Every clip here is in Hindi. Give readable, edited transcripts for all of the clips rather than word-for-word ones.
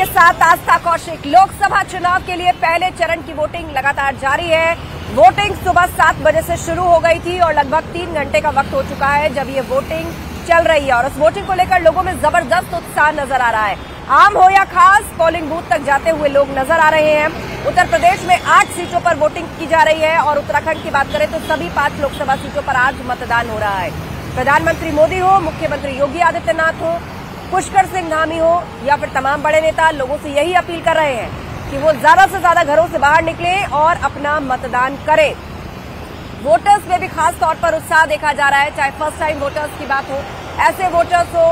आपके साथ आस्था कौशिक। लोकसभा चुनाव के लिए पहले चरण की वोटिंग लगातार जारी है। वोटिंग सुबह 7 बजे से शुरू हो गई थी और लगभग 3 घंटे का वक्त हो चुका है जब ये वोटिंग चल रही है और उस वोटिंग को लेकर लोगों में जबरदस्त उत्साह नजर आ रहा है। आम हो या खास, पोलिंग बूथ तक जाते हुए लोग नजर आ रहे हैं। उत्तर प्रदेश में 8 सीटों पर वोटिंग की जा रही है और उत्तराखंड की बात करें तो सभी 5 लोकसभा सीटों पर आज मतदान हो रहा है। प्रधानमंत्री मोदी हो, मुख्यमंत्री योगी आदित्यनाथ हो, पुष्कर सिंह धामी हो या फिर तमाम बड़े नेता लोगों से यही अपील कर रहे हैं कि वो ज्यादा से ज्यादा घरों से बाहर निकलें और अपना मतदान करें। वोटर्स में भी खास तौर पर उत्साह देखा जा रहा है, चाहे फर्स्ट टाइम वोटर्स की बात हो, ऐसे वोटर्स हो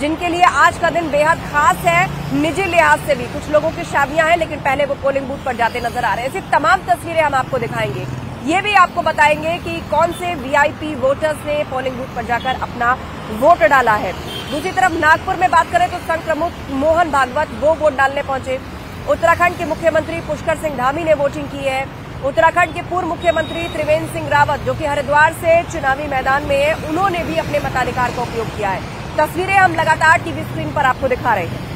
जिनके लिए आज का दिन बेहद खास है। निजी लिहाज से भी कुछ लोगों की शादियां हैं लेकिन पहले वो पोलिंग बूथ पर जाते नजर आ रहे हैं। ऐसी तमाम तस्वीरें हम आपको दिखाएंगे। ये भी आपको बताएंगे कि कौन से वीआईपी वोटर्स ने पोलिंग बूथ पर जाकर अपना वोट डाला है। दूसरी तरफ नागपुर में बात करें तो संघ प्रमुख मोहन भागवत वो वोट डालने पहुंचे। उत्तराखंड के मुख्यमंत्री पुष्कर सिंह धामी ने वोटिंग की है। उत्तराखंड के पूर्व मुख्यमंत्री त्रिवेंद्र सिंह रावत जो कि हरिद्वार से चुनावी मैदान में है, उन्होंने भी अपने मताधिकार का उपयोग किया है। तस्वीरें हम लगातार टीवी स्क्रीन पर आपको दिखा रहे हैं।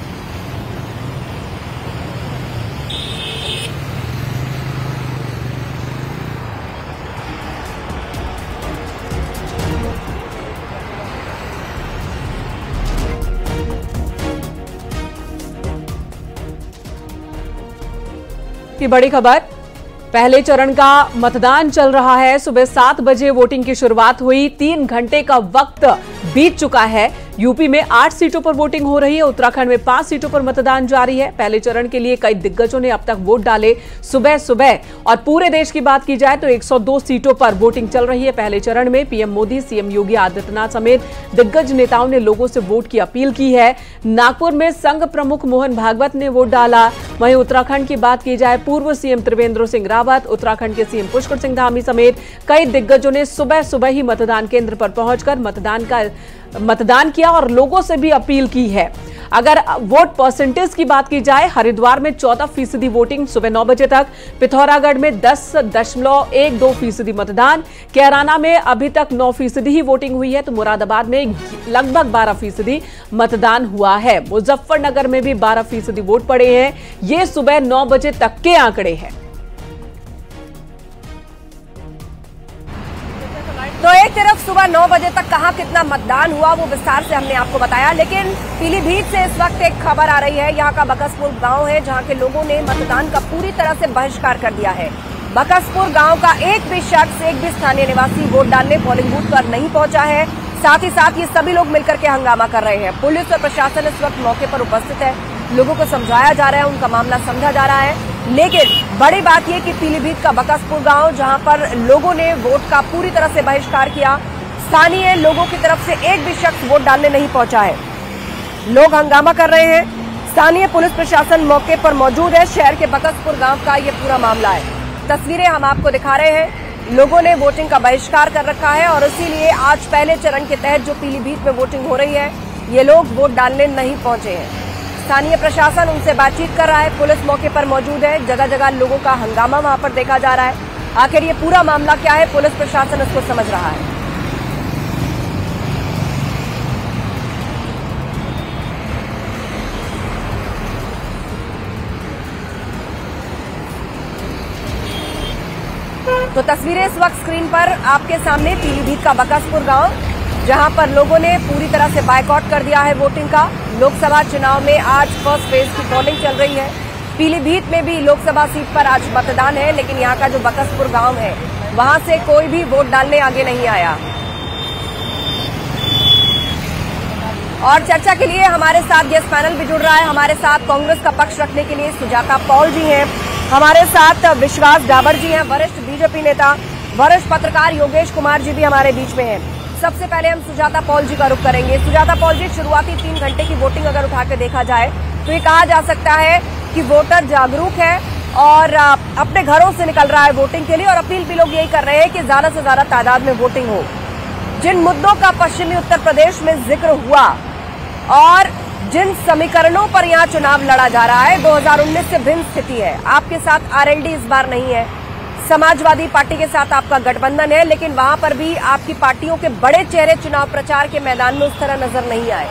की बड़ी खबर, पहले चरण का मतदान चल रहा है। सुबह 7 बजे वोटिंग की शुरुआत हुई, 3 घंटे का वक्त बीत चुका है। यूपी में 8 सीटों पर वोटिंग हो रही है, उत्तराखंड में 5 सीटों पर मतदान जारी है। पहले चरण के लिए कई दिग्गजों ने अब तक वोट डाले सुबह सुबह। और पूरे देश की बात की जाए तो 102 सीटों पर वोटिंग चल रही है। पहले चरण में पीएम मोदी, सीएम योगी आदित्यनाथ समेत दिग्गज नेताओं ने लोगों से वोट की अपील की है। नागपुर में संघ प्रमुख मोहन भागवत ने वोट डाला। वहीं उत्तराखंड की बात की जाए, पूर्व सीएम त्रिवेंद्र सिंह रावत, उत्तराखंड के सीएम पुष्कर सिंह धामी समेत कई दिग्गजों ने सुबह सुबह ही मतदान केंद्र पर पहुंचकर मतदान किया और लोगों से भी अपील की है। अगर वोट परसेंटेज की बात की जाए, हरिद्वार में 14% वोटिंग सुबह 9 बजे तक, पिथौरागढ़ में 10.12% मतदान, कैराना में अभी तक 9% ही वोटिंग हुई है तो मुरादाबाद में लगभग 12% मतदान हुआ है। मुजफ्फरनगर में भी 12% वोट पड़े हैं। ये सुबह 9 बजे तक के आंकड़े हैं। तो एक तरफ सुबह 9 बजे तक कहां कितना मतदान हुआ वो विस्तार से हमने आपको बताया, लेकिन पीलीभीत से इस वक्त एक खबर आ रही है। यहां का बकसपुर गांव है जहां के लोगों ने मतदान का पूरी तरह से बहिष्कार कर दिया है। बकसपुर गांव का एक भी शख्स, एक भी स्थानीय निवासी वोट डालने पोलिंग बूथ पर नहीं पहुंचा है। साथ ही साथ ये सभी लोग मिलकर के हंगामा कर रहे हैं। पुलिस और प्रशासन इस वक्त मौके पर उपस्थित है, लोगों को समझाया जा रहा है, उनका मामला समझा जा रहा है। लेकिन बड़ी बात यह कि पीलीभीत का बकसपुर गांव जहां पर लोगों ने वोट का पूरी तरह से बहिष्कार किया, स्थानीय लोगों की तरफ से एक भी शख्स वोट डालने नहीं पहुंचा है। लोग हंगामा कर रहे हैं, स्थानीय पुलिस प्रशासन मौके पर मौजूद है। शहर के बकसपुर गांव का यह पूरा मामला है। तस्वीरें हम आपको दिखा रहे हैं। लोगों ने वोटिंग का बहिष्कार कर रखा है और इसीलिए आज पहले चरण के तहत जो पीलीभीत में वोटिंग हो रही है, ये लोग वोट डालने नहीं पहुंचे हैं। स्थानीय प्रशासन उनसे बातचीत कर रहा है, पुलिस मौके पर मौजूद है। जगह जगह लोगों का हंगामा वहां पर देखा जा रहा है। आखिर ये पूरा मामला क्या है, पुलिस प्रशासन इसको समझ रहा है। तो तस्वीरें इस वक्त स्क्रीन पर आपके सामने, पीलीभीत का बकसपुर गांव जहां पर लोगों ने पूरी तरह से बायकॉट कर दिया है वोटिंग का। लोकसभा चुनाव में आज फर्स्ट फेज की पोलिंग चल रही है। पीलीभीत में भी लोकसभा सीट पर आज मतदान है, लेकिन यहां का जो बकसपुर गांव है वहां से कोई भी वोट डालने आगे नहीं आया। और चर्चा के लिए हमारे साथ गेस्ट पैनल भी जुड़ रहा है। हमारे साथ कांग्रेस का पक्ष रखने के लिए सुजाता पॉल जी हैं, हमारे साथ विश्वास डाबर जी हैं, वरिष्ठ बीजेपी नेता, वरिष्ठ पत्रकार योगेश कुमार जी भी हमारे बीच में हैं। सबसे पहले हम सुजाता पॉल जी का रुख करेंगे। सुजाता पॉल जी, शुरुआती 3 घंटे की वोटिंग अगर उठा के देखा जाए तो ये कहा जा सकता है कि वोटर जागरूक है और अपने घरों से निकल रहा है वोटिंग के लिए और अपील भी लोग यही कर रहे हैं कि ज्यादा से ज्यादा तादाद में वोटिंग हो। जिन मुद्दों का पश्चिमी उत्तर प्रदेश में जिक्र हुआ और जिन समीकरणों पर यहाँ चुनाव लड़ा जा रहा है, 2019 से भिन्न स्थिति है। आपके साथ आरएलडी इस बार नहीं है, समाजवादी पार्टी के साथ आपका गठबंधन है, लेकिन वहां पर भी आपकी पार्टियों के बड़े चेहरे चुनाव प्रचार के मैदान में उस तरह नजर नहीं आए।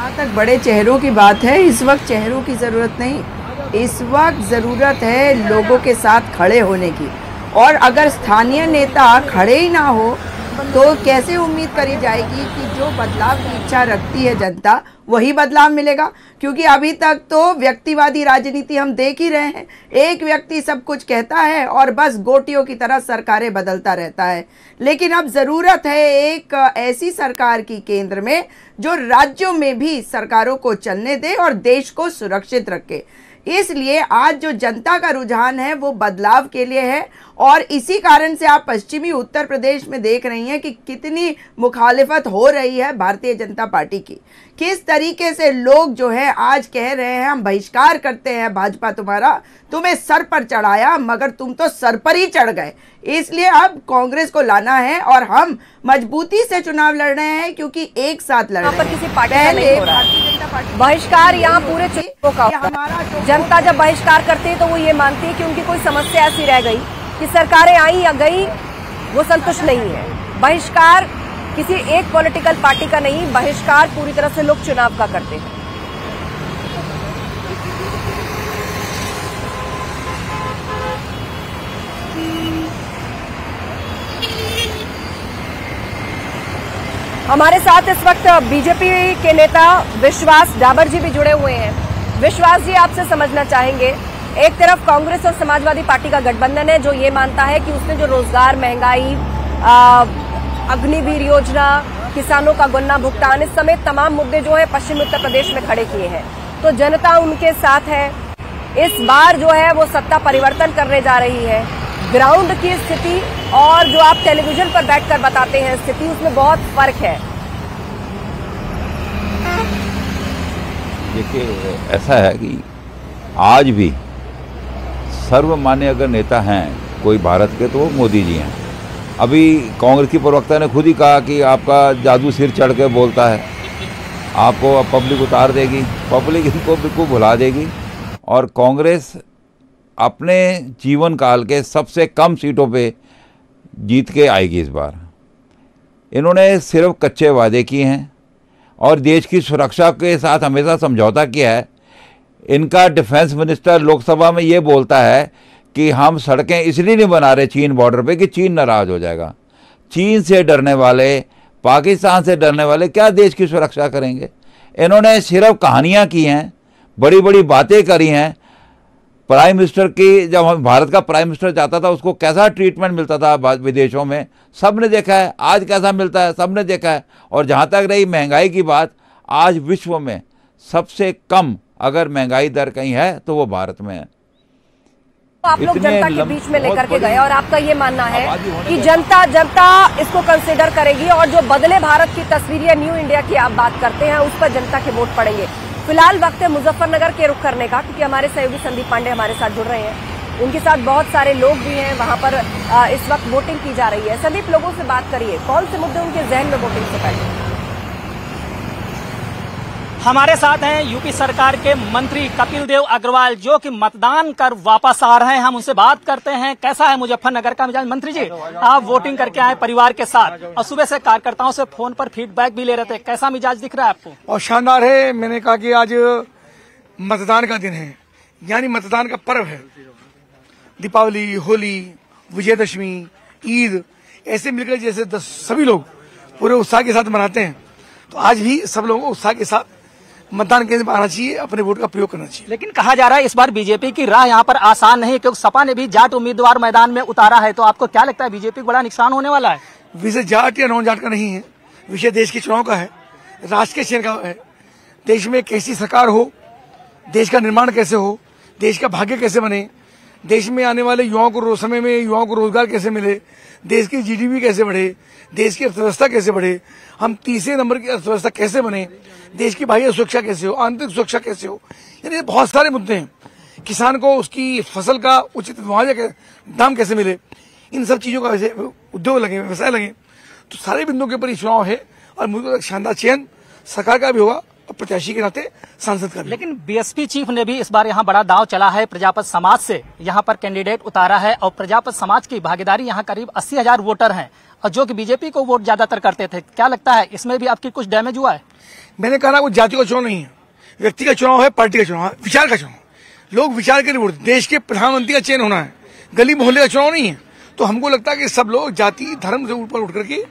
जहाँ तक बड़े चेहरों की बात है, इस वक्त चेहरों की ज़रूरत नहीं, इस वक्त ज़रूरत है लोगों के साथ खड़े होने की। और अगर स्थानीय नेता खड़े ही ना हो तो कैसे उम्मीद करी जाएगी कि जो बदलाव की इच्छा रखती है जनता वही बदलाव मिलेगा? क्योंकि अभी तक तो व्यक्तिवादी राजनीति हम देख ही रहे हैं। एक व्यक्ति सब कुछ कहता है और बस गोटियों की तरह सरकारें बदलता रहता है। लेकिन अब ज़रूरत है एक ऐसी सरकार की केंद्र में जो राज्यों में भी सरकारों को चलने दे और देश को सुरक्षित रखे। इसलिए आज जो जनता का रुझान है वो बदलाव के लिए है और इसी कारण से आप पश्चिमी उत्तर प्रदेश में देख रही हैं कि कितनी मुखालिफत हो रही है भारतीय जनता पार्टी की। किस तरीके से लोग जो है आज कह रहे हैं हम बहिष्कार करते हैं भाजपा तुम्हारा, तुम्हें सर पर चढ़ाया मगर तुम तो सर पर ही चढ़ गए। इसलिए अब कांग्रेस को लाना है और हम मजबूती से चुनाव लड़ रहे हैं क्योंकि एक साथ लड़ रहे हैं। किसी पार्टी का नहीं हो रहा है बहिष्कार, यहाँ पूरे चुनाव का होता। जनता जब बहिष्कार करती है तो वो ये मानती है कि उनकी कोई समस्या ऐसी रह गई कि सरकारें आई या गई वो संतुष्ट नहीं है। बहिष्कार किसी एक पॉलिटिकल पार्टी का नहीं, बहिष्कार पूरी तरह से लोग चुनाव का करते हैं। हमारे साथ इस वक्त बीजेपी के नेता विश्वास डाबर जी भी जुड़े हुए हैं। विश्वास जी, आपसे समझना चाहेंगे, एक तरफ कांग्रेस और समाजवादी पार्टी का गठबंधन है जो ये मानता है कि उसने जो रोजगार, महंगाई, अग्निवीर योजना, किसानों का गन्ना भुगतान, इस समेत तमाम मुद्दे जो है पश्चिमी उत्तर प्रदेश में खड़े किए हैं, तो जनता उनके साथ है। इस बार जो है वो सत्ता परिवर्तन करने जा रही है। ग्राउंड की स्थिति और जो आप टेलीविजन पर बैठकर बताते हैं स्थिति, उसमें बहुत फर्क है। देखिए, ऐसा है कि आज भी सर्वमान्य अगर नेता हैं कोई भारत के तो वो मोदी जी हैं। अभी कांग्रेस की प्रवक्ता ने खुद ही कहा कि आपका जादू सिर चढ़ के बोलता है, आपको पब्लिक उतार देगी, पब्लिक इनको बिल्कुल भुला देगी और कांग्रेस अपने जीवन काल के सबसे कम सीटों पे जीत के आएगी इस बार। इन्होंने सिर्फ कच्चे वादे किए हैं और देश की सुरक्षा के साथ हमेशा समझौता किया है। इनका डिफेंस मिनिस्टर लोकसभा में ये बोलता है कि हम सड़कें इसलिए नहीं बना रहे चीन बॉर्डर पे कि चीन नाराज़ हो जाएगा। चीन से डरने वाले, पाकिस्तान से डरने वाले क्या देश की सुरक्षा करेंगे? इन्होंने सिर्फ कहानियाँ की हैं, बड़ी बड़ी बातें करी हैं। प्राइम मिनिस्टर की, जब हम भारत का प्राइम मिनिस्टर जाता था उसको कैसा ट्रीटमेंट मिलता था विदेशों में, सब ने देखा है। आज कैसा मिलता है, सब ने देखा है। और जहाँ तक रही महंगाई की बात, आज विश्व में सबसे कम अगर महंगाई दर कहीं है तो वो भारत में है। आप लोग जनता के बीच में लेकर के गए और आपका ये मानना है कि जनता इसको कंसिडर करेगी और जो बदले भारत की तस्वीर या न्यू इंडिया की आप बात करते हैं उस पर जनता के वोट पड़ेंगे। फिलहाल वक्त है मुजफ्फरनगर के रुख करने का, क्योंकि हमारे सहयोगी संदीप पांडे हमारे साथ जुड़ रहे हैं। उनके साथ बहुत सारे लोग भी हैं, वहां पर इस वक्त वोटिंग की जा रही है। संदीप, लोगों से बात करिए, कौन से मुद्दे उनके जहन में वोटिंग से पहले? हमारे साथ हैं यूपी सरकार के मंत्री कपिल देव अग्रवाल, जो कि मतदान कर वापस आ रहे हैं। हम उनसे बात करते हैं, कैसा है मुजफ्फरनगर का मिजाज? मंत्री जी, आप वोटिंग करके आए परिवार के साथ और सुबह से कार्यकर्ताओं से फोन पर फीडबैक भी ले रहे थे, कैसा मिजाज दिख रहा है आपको? और शानदार है। मैंने कहा कि आज मतदान का दिन है, यानी मतदान का पर्व है। दीपावली, होली, विजयदशमी, ईद ऐसे मिलकर जैसे सभी लोग पूरे उत्साह के साथ मनाते हैं, तो आज भी सब लोगों को उत्साह के साथ मतदान केंद्र में आना चाहिए, अपने वोट का प्रयोग करना चाहिए। लेकिन कहा जा रहा है इस बार बीजेपी की राह यहाँ पर आसान नहीं, क्योंकि सपा ने भी जाट उम्मीदवार मैदान में उतारा है। तो आपको क्या लगता है, बीजेपी को बड़ा नुकसान होने वाला है? विषय जाट या नॉन जाट का नहीं है, विषय देश के चुनाव का है, राष्ट्र के चयन का है। देश में कैसी सरकार हो, देश का निर्माण कैसे हो, देश का भाग्य कैसे बने, देश में आने वाले युवाओं को समय में युवाओं को रोजगार कैसे मिले, देश की जीडीपी कैसे बढ़े, देश की अर्थव्यवस्था कैसे बढ़े, हम तीसरे नंबर की अर्थव्यवस्था कैसे बने, देश की बाह्य सुरक्षा कैसे हो, आंतरिक सुरक्षा कैसे हो, यानी बहुत सारे मुद्दे हैं। किसान को उसकी फसल का उचित मुआवजा दाम कैसे मिले, इन सब चीजों का वैसे उद्योग लगे, व्यवसाय लगे, तो सारे बिंदुओं के ऊपर ये चुनाव है और मुझे शानदार चयन सरकार का भी होगा और प्रत्याशी के नाते सांसद का भी। लेकिन बीएसपी चीफ ने भी इस बार यहाँ बड़ा दांव चला है, प्रजापत समाज से यहाँ पर कैंडिडेट उतारा है और प्रजापत समाज की भागीदारी यहाँ करीब 80,000 वोटर हैं और जो कि बीजेपी को वोट ज्यादातर करते थे। क्या लगता है इसमें भी आपकी कुछ डैमेज हुआ है? मैंने कहा ना, वो जाति का चुनाव नहीं है, व्यक्ति का चुनाव है, पार्टी का चुनाव है, विचार का चुनाव। लोग विचार के लिए वोट, देश के प्रधानमंत्री का चयन होना है, गली मोहल्ले का चुनाव नहीं है। तो हमको लगता है कि सब लोग जाति धर्म से ऊपर उठ करके,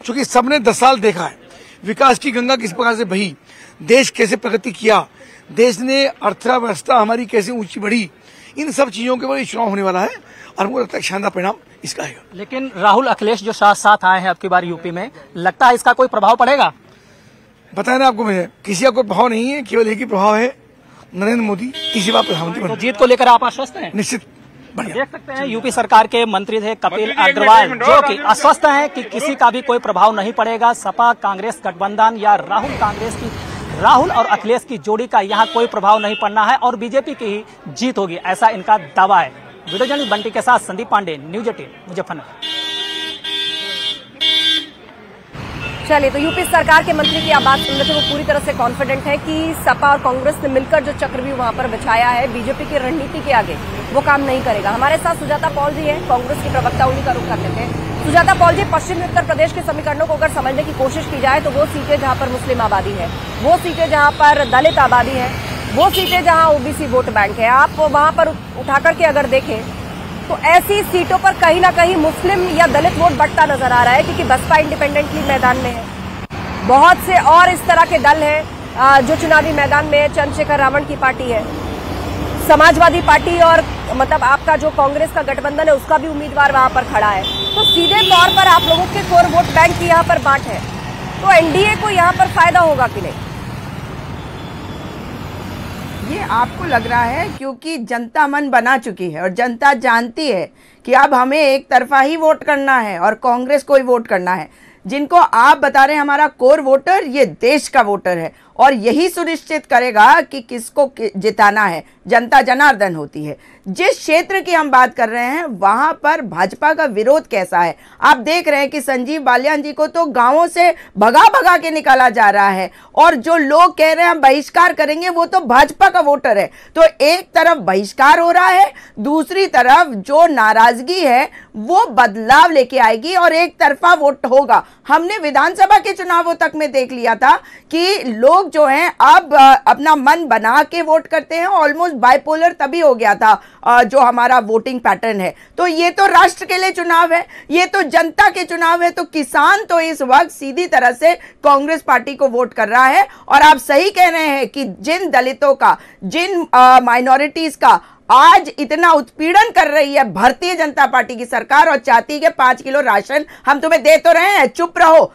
चूंकि सबने 10 साल देखा है विकास की गंगा किस प्रकार से बही, देश कैसे प्रगति किया, देश ने अर्थव्यवस्था हमारी कैसे ऊंची बढ़ी, इन सब चीजों के ऊपर चुनाव होने वाला है और हमको लगता है शानदार परिणाम इसका है। लेकिन राहुल अखिलेश जो साथ आए हैं अब की बार यूपी में, लगता है इसका कोई प्रभाव पड़ेगा? बताया ना आपको, मैं किसी का कोई प्रभाव नहीं है, केवल एक ही प्रभाव है, नरेंद्र मोदी तीसरी बार प्रधानमंत्री तो जीत को लेकर आप आश्वस्त हैं? निश्चित। देख सकते हैं यूपी सरकार के मंत्री थे कपिल अग्रवाल, जो कि आश्वस्त हैं कि किसी का भी कोई प्रभाव नहीं पड़ेगा। सपा कांग्रेस गठबंधन या राहुल और अखिलेश की जोड़ी का यहाँ कोई प्रभाव नहीं पड़ना है और बीजेपी की ही जीत होगी, ऐसा इनका दावा है। वीडियो जर्नलिस्ट बंटी के साथ संदीप पांडे, न्यूज 18 मुजफ्फरनगर। चलिए, तो यूपी सरकार के मंत्री की आप बात सुन रहे थे, वो पूरी तरह से कॉन्फिडेंट है कि सपा और कांग्रेस ने मिलकर जो चक्रव्यूह वहां पर बिछाया है, बीजेपी की रणनीति के आगे वो काम नहीं करेगा। हमारे साथ सुजाता पॉल जी हैं, कांग्रेस की प्रवक्ता, उन्हीं का रुख कर लेते हैं। सुजाता पॉल जी, पश्चिमी उत्तर प्रदेश के समीकरणों को अगर समझने की कोशिश की जाए तो वो सीटें जहां पर मुस्लिम आबादी है, वो सीटें जहां पर दलित आबादी है, वो सीटें जहां ओबीसी वोट बैंक है, आप वहां पर उठा करके अगर देखें तो ऐसी सीटों पर कहीं ना कहीं मुस्लिम या दलित वोट बढ़ता नजर आ रहा है, क्योंकि बसपा इंडिपेंडेंटली मैदान में है। बहुत से और इस तरह के दल हैं जो चुनावी मैदान में है। चंद्रशेखर रावण की पार्टी है, समाजवादी पार्टी और मतलब आपका जो कांग्रेस का गठबंधन है उसका भी उम्मीदवार वहां पर खड़ा है। तो सीधे तौर पर आप लोगों के कोर वोट बैंक की यहाँ पर बांट है, तो एनडीए को यहाँ पर फायदा होगा कि नहीं? ये आपको लग रहा है क्योंकि जनता मन बना चुकी है और जनता जानती है कि अब हमें एक तरफा ही वोट करना है और कांग्रेस को ही वोट करना है। जिनको आप बता रहे हैं हमारा कोर वोटर, ये देश का वोटर है और यही सुनिश्चित करेगा कि किसको जिताना है। जनता जनार्दन होती है। जिस क्षेत्र की हम बात कर रहे हैं वहां पर भाजपा का विरोध कैसा है आप देख रहे हैं कि संजीव बालियान जी को तो गांवों से भगा भगा के निकाला जा रहा है और जो लोग कह रहे हैं हम बहिष्कार करेंगे वो तो भाजपा का वोटर है। तो एक तरफ बहिष्कार हो रहा है, दूसरी तरफ जो नाराजगी है वो बदलाव लेके आएगी और एक तरफा वोट होगा। हमने विधानसभा के चुनावों तक में देख लिया था कि लोग जो हैं अब अपना मन बना के वोट करते हैं। ऑलमोस्ट बाइपोलर तभी हो गया था जो हमारा वोटिंग पैटर्न है। तो ये तो राष्ट्र के लिए चुनाव है, ये तो जनता के चुनाव है। तो किसान तो इस वक्त सीधी तरह से कांग्रेस पार्टी को वोट कर रहा है। और आप सही कह रहे हैं कि जिन दलितों का, जिन माइनॉरिटीज का आज इतना उत्पीड़न कर रही है भारतीय जनता पार्टी की सरकार और चाहती है कि 5 किलो राशन हम तुम्हें दे तो रहे हैं, चुप रहो,